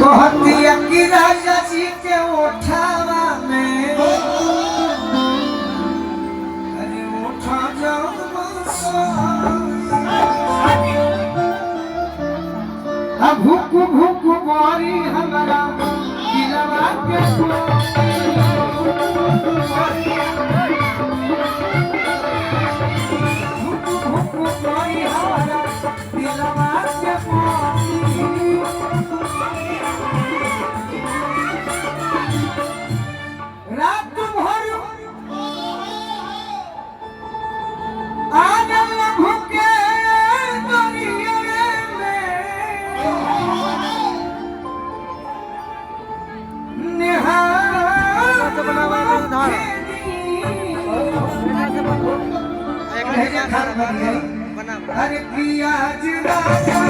कहतिया कि राजा जी के उठावा में अरे उठा जाओ भूख भूख बोरी हमारा दिलवा के रात भर आनंद भूखे दरिया में अरे पियाज राजा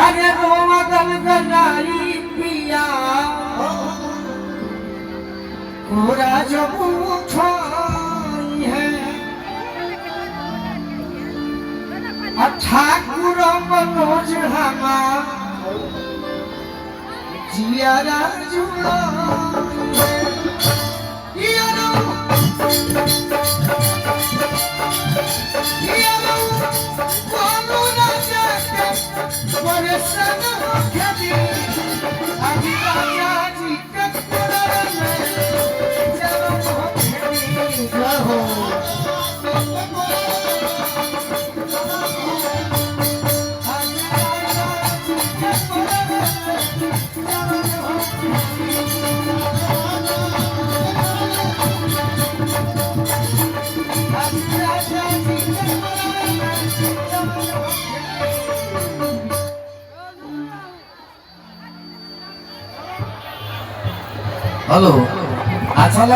अरे रोमा गलगलाई पिया कोरा जब उठाई है ठाकुर मनोज हमा जियारा हेलो अच्छा